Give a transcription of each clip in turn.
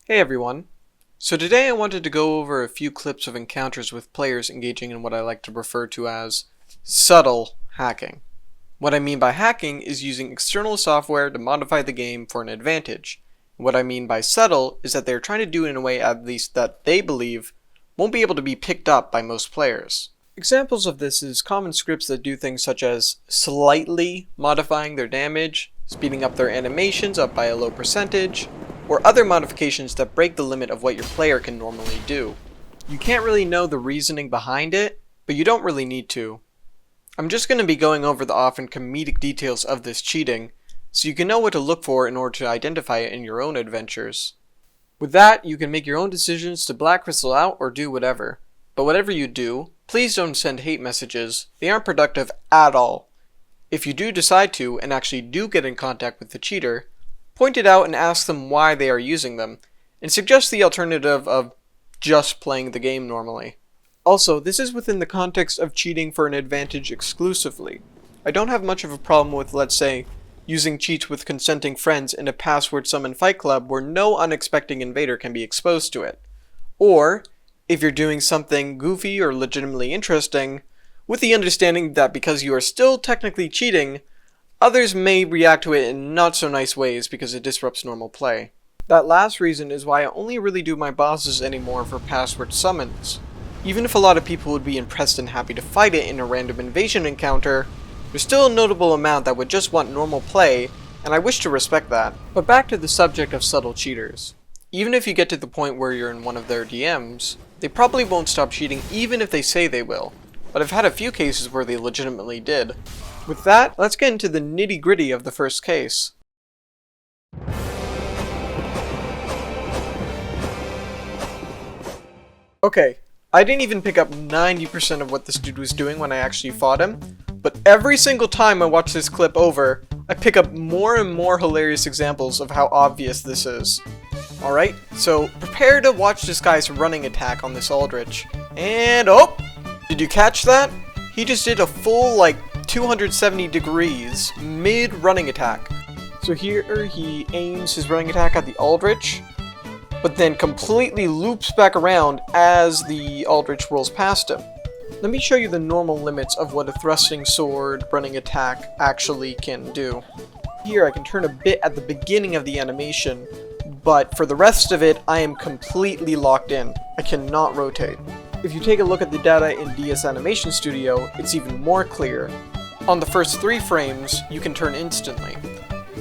Hey everyone. So today I wanted to go over a few clips of encounters with players engaging in what I like to refer to as subtle hacking. What I mean by hacking is using external software to modify the game for an advantage. What I mean by subtle is that they're trying to do it in a way at least that they believe won't be able to be picked up by most players. Examples of this is common scripts that do things such as slightly modifying their damage, speeding up their animations up by a low percentage, or other modifications that break the limit of what your player can normally do. You can't really know the reasoning behind it, but you don't really need to. I'm just going to be going over the often comedic details of this cheating, so you can know what to look for in order to identify it in your own adventures. With that, you can make your own decisions to black crystal out or do whatever. But whatever you do, please don't send hate messages. They aren't productive at all. If you do decide to, and actually do get in contact with the cheater, point it out and ask them why they are using them, and suggest the alternative of just playing the game normally. Also, this is within the context of cheating for an advantage exclusively. I don't have much of a problem with, let's say, using cheats with consenting friends in a password summon fight club where no unexpected invader can be exposed to it. Or, if you're doing something goofy or legitimately interesting, with the understanding that because you are still technically cheating, others may react to it in not so nice ways because it disrupts normal play. That last reason is why I only really do my bosses anymore for password summons. Even if a lot of people would be impressed and happy to fight it in a random invasion encounter, there's still a notable amount that would just want normal play, and I wish to respect that. But back to the subject of subtle cheaters. Even if you get to the point where you're in one of their DMs, they probably won't stop cheating even if they say they will. But I've had a few cases where they legitimately did. With that, let's get into the nitty-gritty of the first case. Okay, I didn't even pick up 90% of what this dude was doing when I actually fought him, but every single time I watch this clip over, I pick up more and more hilarious examples of how obvious this is. Alright, so prepare to watch this guy's running attack on this Aldrich. And oh! Did you catch that? He just did a full, 270 degrees mid-running attack. So here he aims his running attack at the Aldrich, but then completely loops back around as the Aldrich rolls past him. Let me show you the normal limits of what a thrusting sword running attack actually can do. Here I can turn a bit at the beginning of the animation, but for the rest of it I am completely locked in. I cannot rotate. If you take a look at the data in DS Animation Studio, it's even more clear. On the first 3 frames, you can turn instantly.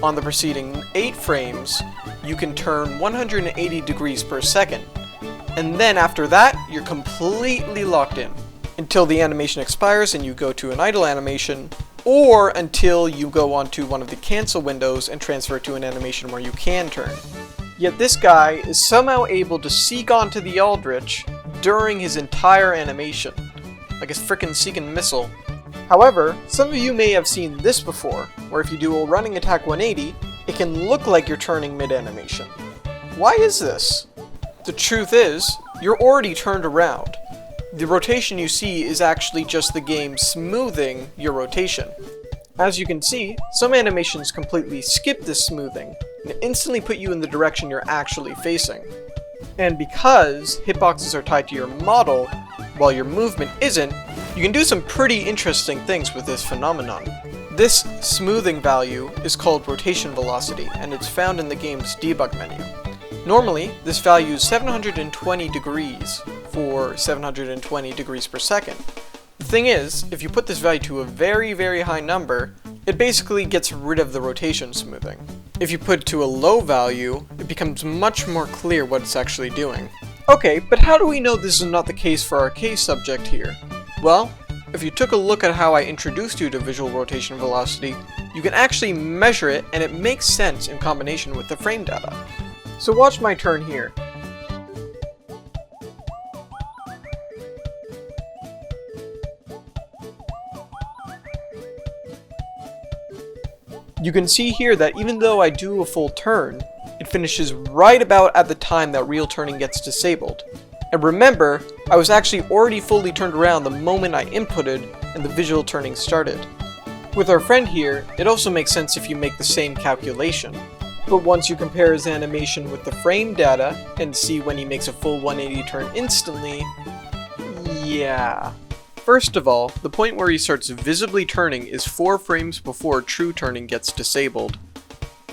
On the preceding 8 frames, you can turn 180 degrees per second. And then after that, you're completely locked in. Until the animation expires and you go to an idle animation, or until you go onto one of the cancel windows and transfer to an animation where you can turn. Yet this guy is somehow able to seek onto the Aldrich during his entire animation, like a frickin' seeking missile. However, some of you may have seen this before, where if you do a running attack 180, it can look like you're turning mid-animation. Why is this? The truth is, you're already turned around. The rotation you see is actually just the game smoothing your rotation. As you can see, some animations completely skip this smoothing, and instantly put you in the direction you're actually facing. And because hitboxes are tied to your model, while your movement isn't, you can do some pretty interesting things with this phenomenon. This smoothing value is called rotation velocity, and it's found in the game's debug menu. Normally, this value is 720 degrees for 720 degrees per second. The thing is, if you put this value to a very, very high number, it basically gets rid of the rotation smoothing. If you put it to a low value, it becomes much more clear what it's actually doing. Okay, but how do we know this is not the case for our case subject here? Well, if you took a look at how I introduced you to visual rotation velocity, you can actually measure it and it makes sense in combination with the frame data. So watch my turn here. You can see here that even though I do a full turn, it finishes right about at the time that real turning gets disabled. And remember, I was actually already fully turned around the moment I inputted and the visual turning started. With our friend here, it also makes sense if you make the same calculation. But once you compare his animation with the frame data and see when he makes a full 180 turn instantly, yeah. First of all, the point where he starts visibly turning is 4 frames before true turning gets disabled,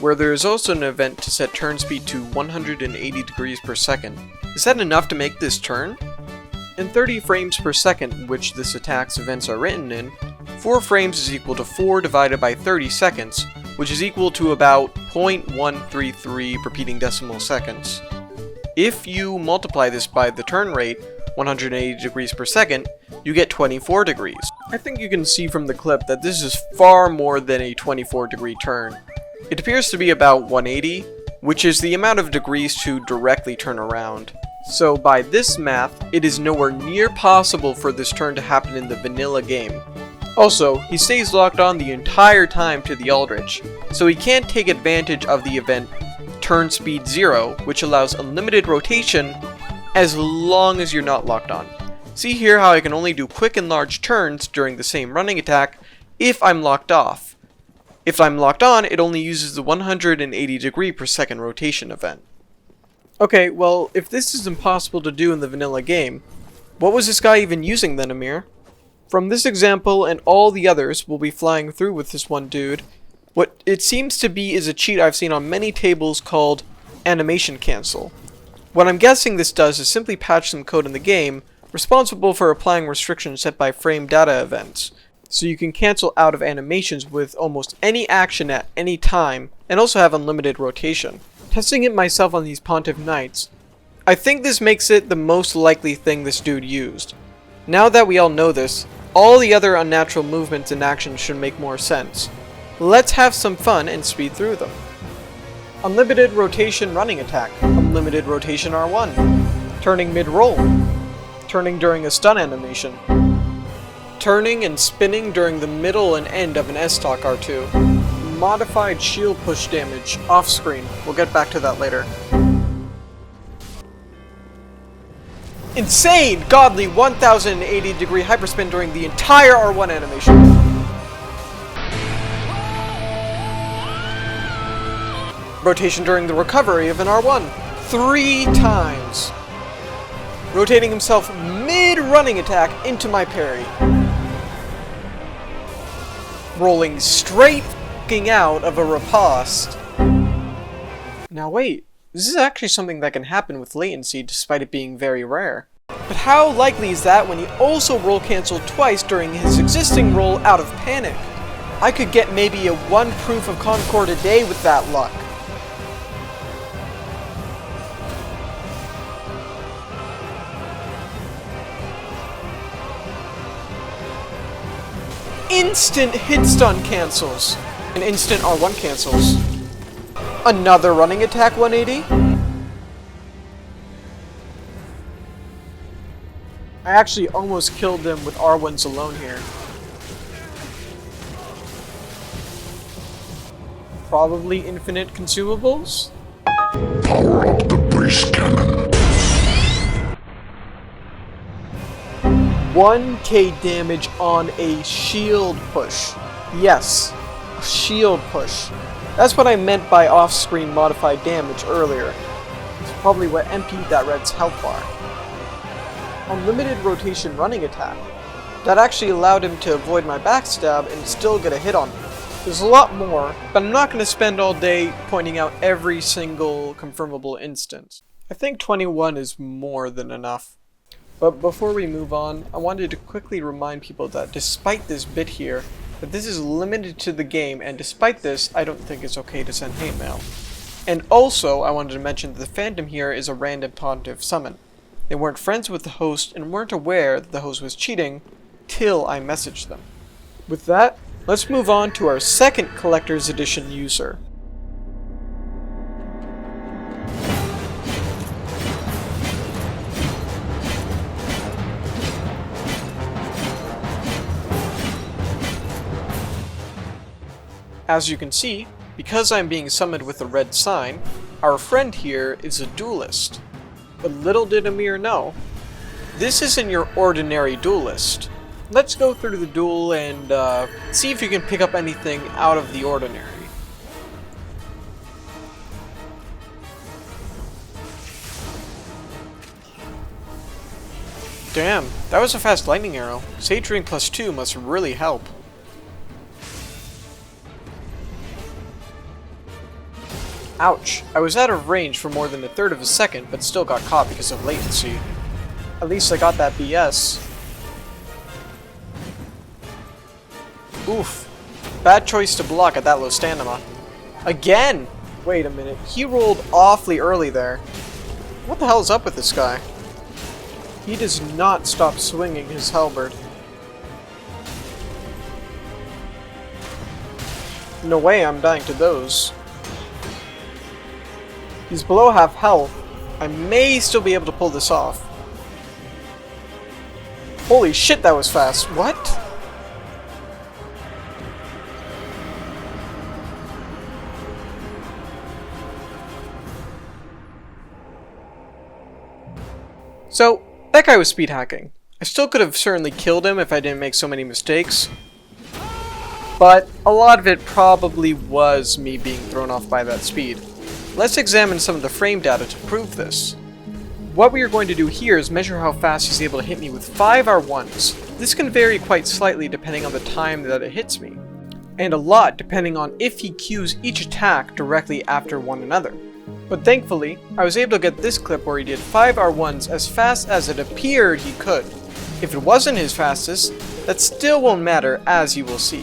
where there is also an event to set turn speed to 180 degrees per second. Is that enough to make this turn? In 30 frames per second, which this attack's events are written in, 4 frames is equal to 4 divided by 30 seconds, which is equal to about 0.133 repeating decimal seconds. If you multiply this by the turn rate, 180 degrees per second, you get 24 degrees. I think you can see from the clip that this is far more than a 24 degree turn. It appears to be about 180, which is the amount of degrees to directly turn around. So by this math, it is nowhere near possible for this turn to happen in the vanilla game. Also, he stays locked on the entire time to the Aldrich, so he can't take advantage of the event turn speed 0, which allows unlimited rotation as long as you're not locked on. See here how I can only do quick and large turns during the same running attack if I'm locked off. If I'm locked on, it only uses the 180 degree per second rotation event. Okay, well, if this is impossible to do in the vanilla game, what was this guy even using then, Amir? From this example and all the others we'll be flying through with this one dude, what it seems to be is a cheat I've seen on many tables called animation cancel. What I'm guessing this does is simply patch some code in the game responsible for applying restrictions set by frame data events, so you can cancel out of animations with almost any action at any time, and also have unlimited rotation. Testing it myself on these Pontiff Knights, I think this makes it the most likely thing this dude used. Now that we all know this, all the other unnatural movements and actions should make more sense. Let's have some fun and speed through them. Unlimited rotation running attack. Unlimited rotation R1. Turning mid-roll. Turning during a stun animation. Turning and spinning during the middle and end of an S-Talk R2. Modified shield push damage, off screen. We'll get back to that later. Insane, godly 1080 degree hyperspin during the entire R1 animation. Rotation during the recovery of an R1. 3 times. Rotating himself mid-running attack into my parry. Rolling straight f***ing out of a riposte. Now wait, this is actually something that can happen with latency despite it being very rare. But how likely is that when he also roll canceled twice during his existing roll out of panic? I could get maybe a 1 proof of Concord a day with that luck. Instant hit stun cancels. And instant R1 cancels. Another running attack 180? I actually almost killed them with R1s alone here. Probably infinite consumables? Power up the breast cannon. 1k damage on a shield push. Yes, a shield push. That's what I meant by off-screen modified damage earlier. It's probably what emptied that red's health bar. Unlimited rotation running attack. That actually allowed him to avoid my backstab and still get a hit on me. There's a lot more, but I'm not going to spend all day pointing out every single confirmable instance. I think 21 is more than enough. But before we move on, I wanted to quickly remind people that despite this bit here, that this is limited to the game, and despite this, I don't think it's okay to send hate mail. And also, I wanted to mention that the Phantom here is a random Pontiff summon. They weren't friends with the host and weren't aware that the host was cheating till I messaged them. With that, let's move on to our second Collector's Edition user. As you can see, because I'm being summoned with a red sign, our friend here is a duelist. But little did Amir know, this isn't your ordinary duelist. Let's go through the duel and see if you can pick up anything out of the ordinary. Damn, that was a fast lightning arrow. Sage Ring +2 must really help. Ouch, I was out of range for more than a third of a second, but still got caught because of latency. At least I got that BS. Oof. Bad choice to block at that low stamina. Again! Wait a minute, he rolled awfully early there. What the hell is up with this guy? He does not stop swinging his halberd. No way I'm dying to those. He's below half health. I may still be able to pull this off. Holy shit, that was fast. What? So, that guy was speed hacking. I still could have certainly killed him if I didn't make so many mistakes. But a lot of it probably was me being thrown off by that speed. Let's examine some of the frame data to prove this. What we are going to do here is measure how fast he's able to hit me with 5 R1s. This can vary quite slightly depending on the time that it hits me, and a lot depending on if he cues each attack directly after one another. But thankfully, I was able to get this clip where he did 5 R1s as fast as it appeared he could. If it wasn't his fastest, that still won't matter, as you will see.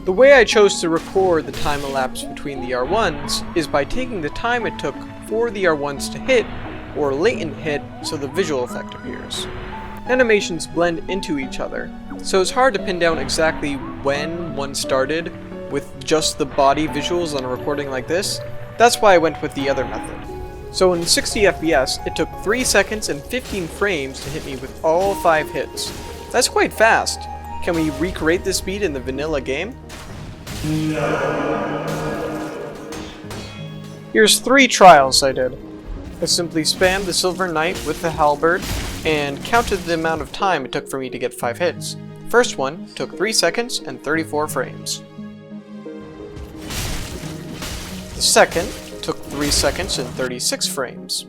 The way I chose to record the time elapsed between the R1s is by taking the time it took for the R1s to hit, or latent hit, so the visual effect appears. Animations blend into each other, so it's hard to pin down exactly when one started with just the body visuals on a recording like this. That's why I went with the other method. So in 60 FPS, it took 3 seconds and 15 frames to hit me with all 5 hits. That's quite fast. Can we recreate this speed in the vanilla game? No. Here's 3 trials I did. I simply spammed the Silver Knight with the halberd and counted the amount of time it took for me to get 5 hits. First one took 3 seconds and 34 frames. The second took 3 seconds and 36 frames.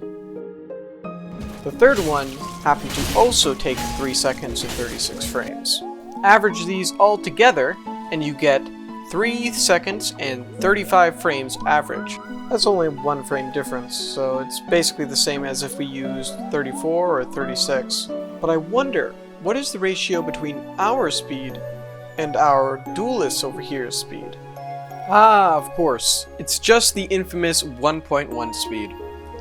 The third one happened to also take 3 seconds and 36 frames. Average these all together and you get 3 seconds and 35 frames average. That's only 1 frame difference, so it's basically the same as if we used 34 or 36. But I wonder, what is the ratio between our speed and our duelist over here's speed? Ah, of course. It's just the infamous 1.1 speed.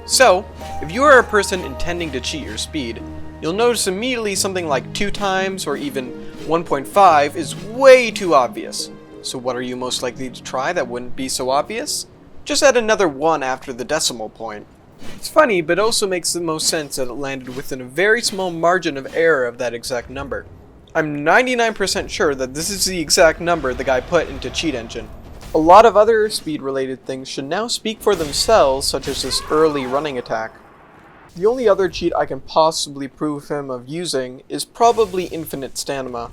So, if you are a person intending to cheat your speed, you'll notice immediately something like 2 times or even 1.5 is way too obvious. So what are you most likely to try that wouldn't be so obvious? Just add another 1 after the decimal point. It's funny, but also makes the most sense that it landed within a very small margin of error of that exact number. I'm 99% sure that this is the exact number the guy put into Cheat Engine. A lot of other speed-related things should now speak for themselves, such as this early running attack. The only other cheat I can possibly prove him of using is probably infinite stamina.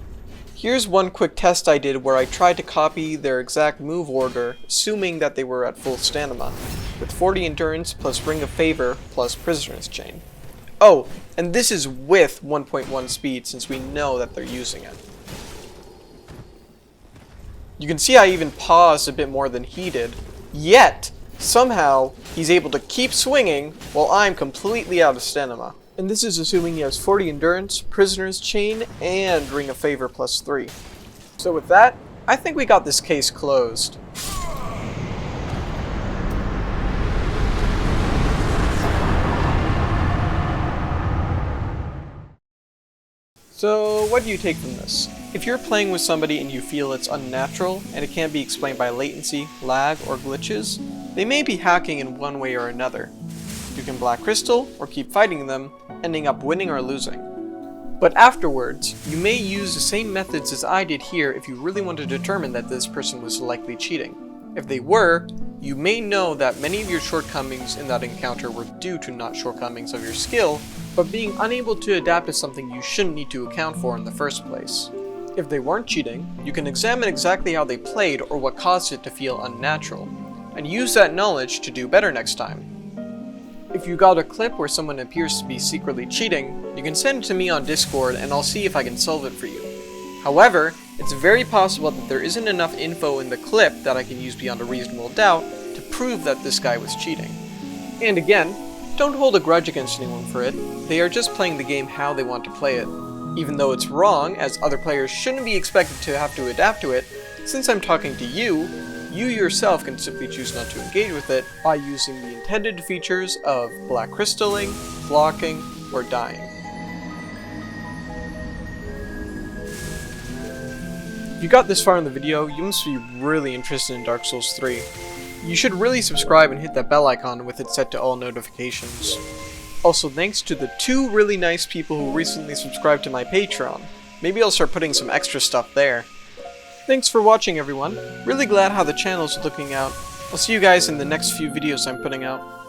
Here's one quick test I did where I tried to copy their exact move order, assuming that they were at full stamina, with 40 endurance plus Ring of Favor plus Prisoner's Chain. Oh, and this is with 1.1 speed since we know that they're using it. You can see I even paused a bit more than he did, yet somehow he's able to keep swinging while I'm completely out of stamina. And this is assuming he has 40 endurance, Prisoner's Chain, and Ring of Favor plus 3. So with that, I think we got this case closed. So what do you take from this? If you're playing with somebody and you feel it's unnatural and it can't be explained by latency, lag, or glitches, they may be hacking in one way or another. You can Black Crystal or keep fighting them, ending up winning or losing. But afterwards, you may use the same methods as I did here if you really want to determine that this person was likely cheating. If they were, you may know that many of your shortcomings in that encounter were due to not shortcomings of your skill, but being unable to adapt to something you shouldn't need to account for in the first place. If they weren't cheating, you can examine exactly how they played or what caused it to feel unnatural, and use that knowledge to do better next time. If you got a clip where someone appears to be secretly cheating, you can send it to me on Discord and I'll see if I can solve it for you. However, it's very possible that there isn't enough info in the clip that I can use beyond a reasonable doubt to prove that this guy was cheating. And again, don't hold a grudge against anyone for it, they are just playing the game how they want to play it. Even though it's wrong, as other players shouldn't be expected to have to adapt to it, since I'm talking to you, you yourself can simply choose not to engage with it by using the intended features of black crystalling, blocking, or dying. If you got this far in the video, you must be really interested in Dark Souls 3. You should really subscribe and hit that bell icon with it set to all notifications. Also, thanks to the 2 really nice people who recently subscribed to my Patreon. Maybe I'll start putting some extra stuff there. Thanks for watching, everyone. Really glad how the channel's looking out. I'll see you guys in the next few videos I'm putting out.